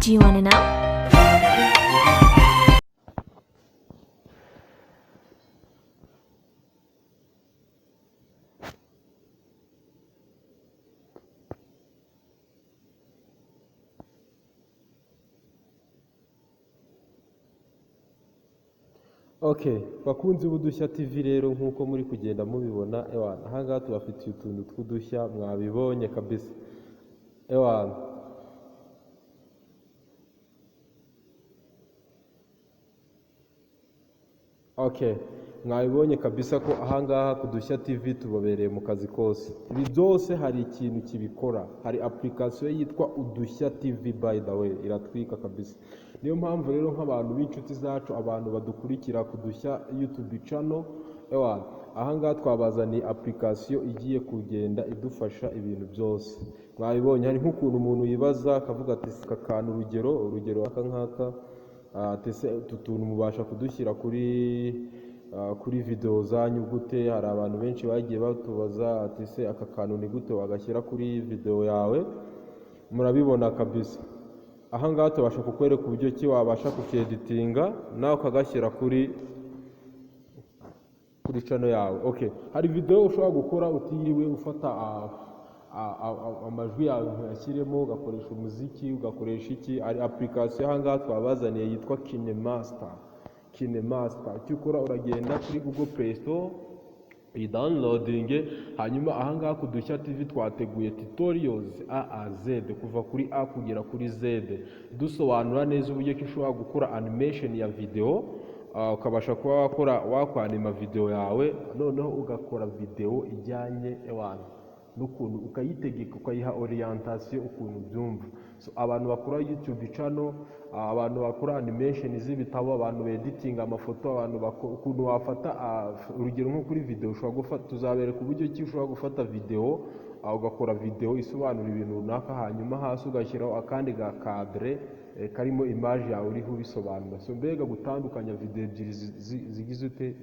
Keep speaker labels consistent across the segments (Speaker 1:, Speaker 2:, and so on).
Speaker 1: Do you want to know?
Speaker 2: Okay, bakunzi b'udushya TV rero nk'uko muri kugenda mubibona ewana ahangaha tubafitiye utuntu tw'udushya mwabibonye kabisa ewana okay mwabibonye kabisa ko ahangaha ku Dushya TV tubabereye mu kazi kose ibi byose hari ikintu kibikora hari application yitwa Udushya TV by the way iratwika kabisa niyo mpamvu rero nk'abantu b'inshuti zacu abantu badukurikira ku Dushya YouTube channel ewana ahangaha twabazaniye application igiye kugenda idufasha ibintu byose mwabibonye hari nk'ukuntu umuntu yibaza akavuga ati kakana urugero aka nkaka tese utu tuntu mubasha kudushyira kuri video zanyu gute hari abantu benshi bagiye batubaza ati se aka kantu ni gute wagashyira kuri video yawe murabibona kabisa ahangaha tubasha kukwereka uburyo ki wabasha kukieditinga nawe ukagashyira kuri channel yawe okay hari video ushobora gukora utiriwe ufata amajwi yawe ntuyashyiremo ugakoresha umuziki ugakoresha iki ari application ahangaha twabazaniye yitwa KineMaster icyo ukora uragenda kuri Google Play Store downloading hanyuma ahangaha ku Dushya TV twateguye tutorials A a Z kuva kuri A kugera kuri Z dusobanura neza uburyo ki ushobora gukora animation ya video ukabasha kuba wakwanima video yawe noneho ugakora video ijyanye ewana n'ukuntu ukayitegeka ukayiha orientation ukuntu byumva so abantu bakora YouTube channel abantu bakora animation z'ibitabo abantu editing amafoto abantu ukuntu wafata urugero nko kuri video ushobora gufata tuzabereka uburyo ki ushobora gufata video ugakora video isobanura ibintu runaka hanyuma hasi ugashyiraho akandi ga cadre karimo image yawe uriho ubisobanura so mbega gutandukanya video ebyiri zigize ute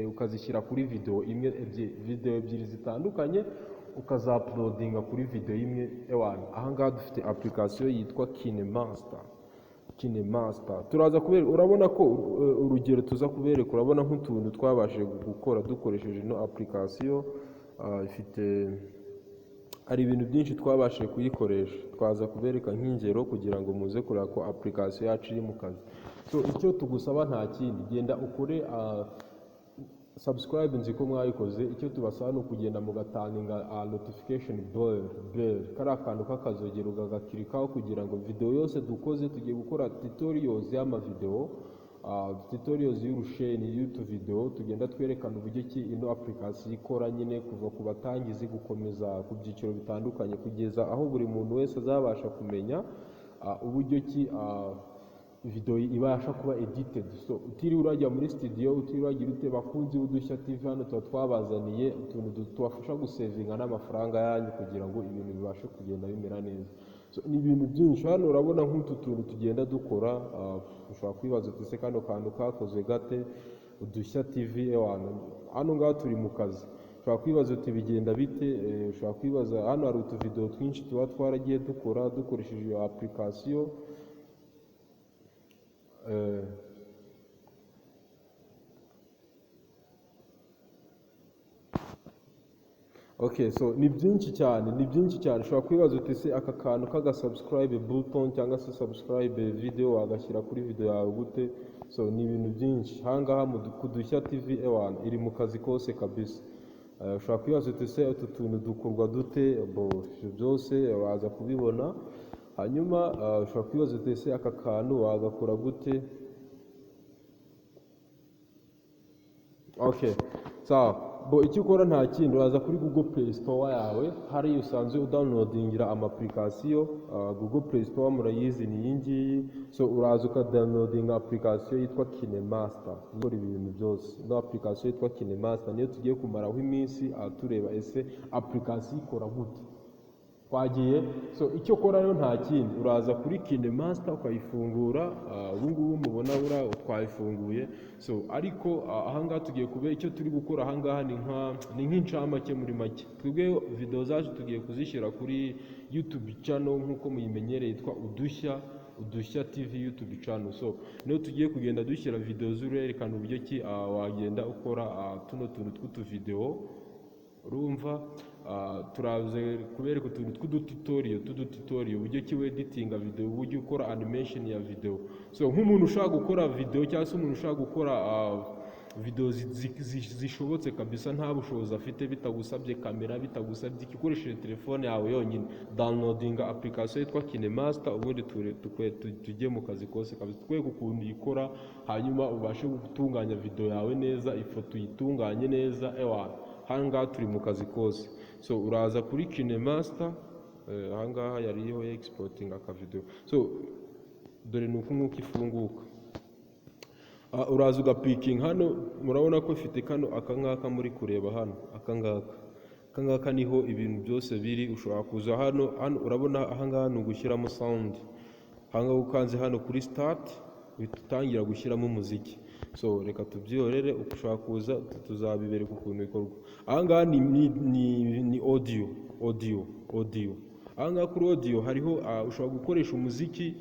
Speaker 2: ukazishyira kuri video imwe video ebyiri zitandukanye ukazauploadinga kuri video imwe ewana ahangaha dufite application yitwa KineMaster turaza kubereka urabona ko urugero tuza kubereka urabona nk'utuntu twabashije gukora dukoresheje no application ifite hari ibintu byinshi twabashije kuyikoresha twaza kubereka nk'ingero kugira ngo muze kureba ko application yacu iri mu kazi so icyo tugusaba nta kindi genda ukore subscribe nzi ko mwayikoze icyo tubasaba ni ukugenda mugatanga notification bell kari akantu k'akazogera ugagakirikaho kugira ngo video yose dukoze tugiye gukora tutorials y'amavideo tutorials y'urusheni y'utu video tugenda twerekana uburyo ki ino application ikora nyine kuva ku batangizi gukomeza ku byiciro bitandukanye kugeza aho buri muntu wese azabasha kumenya uburyo ki video ibasha kuba edited so utiriwe urajya muri studio utiriwe uragira ute bakunzi b'Udushya TV hano twabazaniye utuntu tubafasha gusevinga n'amafaranga yanyu kugira ngo ibintu bibashe kugenda bimera neza so ni ibintu byinshi hano urabona nk'utu tuntu tugenda dukora ushobora kwibaza uti se kano kantu kakozwe gate Udushya TV ewana hano ngaho turi mu kazi ushobora kwibaza uti bigenda bite ushobora kwibaza hano hari utuvideo twinshi tuba twaragiye dukora dukoresheje iyo application okay so ni byinshi cyane ushobora kwibaza uti se aka kantu subscribe button cyangwa se subscribe video wagashyira kuri video yawe gute so ni ibintu byinshi hangaha ku Dushya TV ewana iri mu kazi kose kabisa ushobora kwibaza uti se utu tuntu dukorwa dute byose waza kubibona hanyuma ushobora kwibaza uti se aka kantu wagakora gute okay so icyo ukora nta kindi uraza kuri Google Play Store yawe hari usanzwe udownloadingira application Google Play Store murayizi ni iyi ngiyi so uraza ukadownloadinga application yitwa KineMaster ikora ibintu byose no application yitwa KineMaster niyo tugiye kumaraho iminsi tureba ese application ikora gute twagiye. So icyo ukora rero nta kindi, uraza kuri KineMaster ukayifungura. Ubu ngubu mubona buriya twayifunguye. So ariko ahangaha tugiye kubera icyo turi gukora ahangaha ni nk'incamake muri make. Twebwe video zacu tugiye kuzishyira kuri YouTube channel nk'uko muyimenyereye, yitwa Udushya TV YouTube channel. So niyo tugiye kugenda dushyira video z'urerekana uburyo ki wagenda ukora tuno tuntu tw'utuvideo. Urumva turaze kubereka utuntu tw'udututorial uburyo ki editinga video, uburyo ukora animation ya video. So nk'umuntu ushaka gukora video cyangwa se umuntu ushaka gukora video zishobotse kabisa nta bushobozi afite, bitagusabye kamera, bitagusabye ukoresheje telefone yawe yonyine, downloadinga application yitwa KineMaster, ubundi tujye mu kazi kose kabisa, twege ukuntu uyikora, hanyuma ubashe gutunganya video yawe neza, ifoto uyitunganye neza. Ahangaha turi mu kazi kose. So uraza kuri KineMaster, ahangaha yariho exporting akavideo. So dore nuko nk'uko ifunguka. Uraza ugapiking hano, murabona ko ifite kano akangaka muri kureba hano, akangaka niho ibintu byose biri. Ushobora kuza hano urabona ahangaha ni ugushyiramo sound. Ahangaha ukanze hano kuri start bitangira gushyiramo umuziki. So reka tubyihorere, ushaka kuza tuzabibereka ukuntu bikorwa. Ahangaha ni audio. Ahangaha kuri audio hariho ushobora gukoresha umuziki,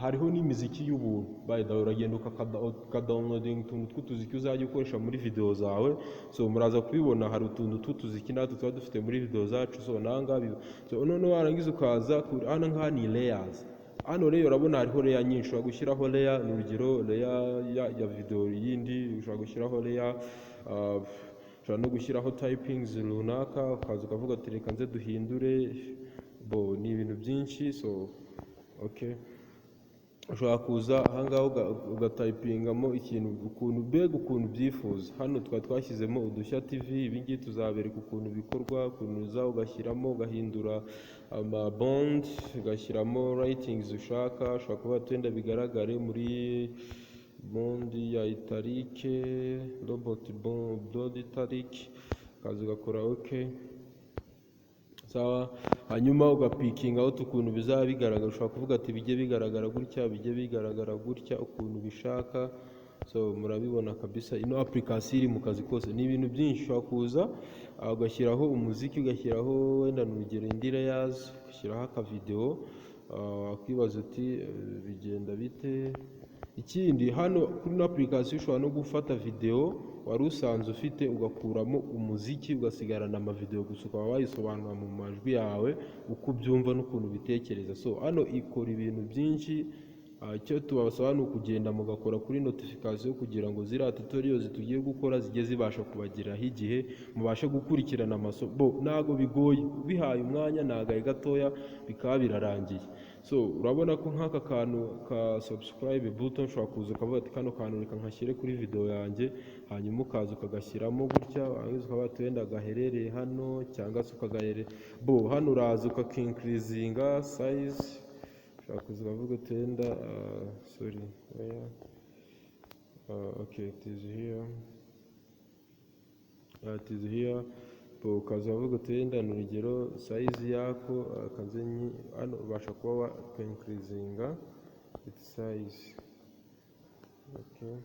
Speaker 2: hariho n'imiziki y'ubuntu. By the way, uragenda ukadownloading utuntu tw'utuziki uzajya ukoresha muri video zawe. So muraza kubibona hari utuntu tw'utuziki natwe tuba dufite muri video zacu. So nangaha noneho warangiza ukaza hano ngaha ni layers. Hano rero urabona hariho layer nyinshi, ushobora gushyiraho layer, ni urugero layer ya video yindi, ushobora gushyiraho layer, ushobora no gushyiraho typings runaka, ukaza ukavuga ati reka nze duhindure, ni ibintu byinshi. So okay, ushobora kuza ahangaha ugatayipingamo ikintu ukuntu byifuza. Hano twashyizemo Udushya TV, ibingibi tuzabereka ukuntu bikorwa, ukuntu uza ugashyiramo, ugahindura amabond, ugashyiramo writings ushaka. Ushobora kuba twenda bigaragare muri bond ya italike, robot bond italike, ukaza ugakora okay. Sawa, hanyuma ugapikinga aho ukuntu bizaba bigaragara. Ushobora kuvuga ati bijye bigaragara gutya, bijye bigaragara gutya, ukuntu bishaka. So murabibona kabisa, ino application iri mu kazi kose, ni ibintu byinshi. Ushobora kuza ugashyiraho umuziki, ugashyiraho wenda n'urugero indi layers, ugashyiraho akavideo, wakwibaza uti bigenda bite. Ikindi hano kuri ino application ushobora no gufata video wari usanzwe ufite ugakuramo umuziki, ugasigarana amavideo gusa, ukaba wayisobanura mu majwi yawe uko ubyumva n'ukuntu bitekereza. So hano ikora ibintu byinshi. Icyo tubasaba ni ukugenda mugakora kuri notification kugira ngo ziriya tutorials tugiye gukora zijye zibasha kubagiraho igihe, mubashe gukurikirana amasomo. Ntago bigoye, bihaye umwanya nagaye gatoya bikaba birarangiye. So urabona ko nk'aka kantu ka subscribe button ushobora kuza ukavuga ati kano kantu reka nkashyire kuri video yanjye, hanyuma ukaza ukagashyiramo gutya, warangiza ukaba wenda gaherereye hano cyangwa se ukagahere. Hano uraza ukakinkirizinga size. Ushobora kuza ukavuga utenda sorry okay, it is here. Ukaza ukavuga utenda n'urugero size yako akazenyi hano ubasha kuba wakinkirizinga its size. Okay,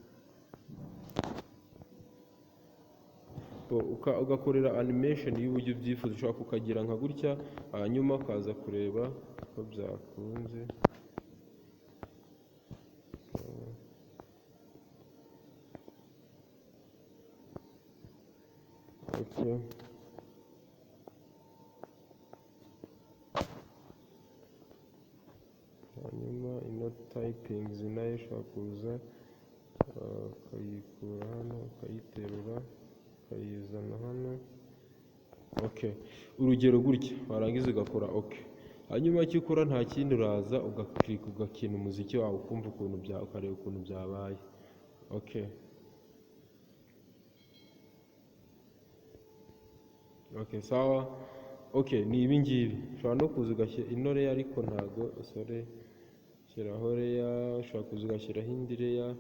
Speaker 2: ugakorera animation y'uburyo ubyifuza. Ushobora kukagira nka gutya, hanyuma ukaza kureba ko byakunze. Okay, hanyuma ino typings nayo ushobora kuza ukayikura hano, ukayiterura, ukayizana hano. Okay, urugero gutya, warangiza ugakora okay. Hanyuma icyo ukora nta kindi, uraza ugakirika ugakina umuziki wawe ukumva ukuntu ukareba ukuntu byabaye. Okay, sawa. Okay, ni ibi ngibi. Ushobora no kuza ugashyira ino layer, ariko ntago shyiraho layer. Ushobora kuza ugashyiraho indi layer.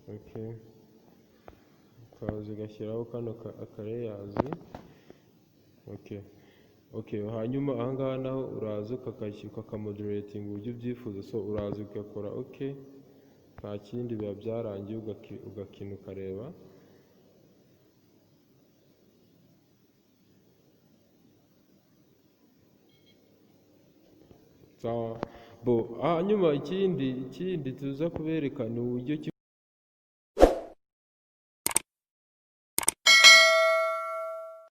Speaker 2: okay, ukaza ugashyiraho kano akareyazi, okay, okay, hanyuma ahangaha naho uraza ukakamoderating uburyo ubyifuza, so uraza ugakora okay, nta kindi biba byarangiye, ugakina ukareba. Sawa, hanyuma ikindi tuza kubereka ni uburyo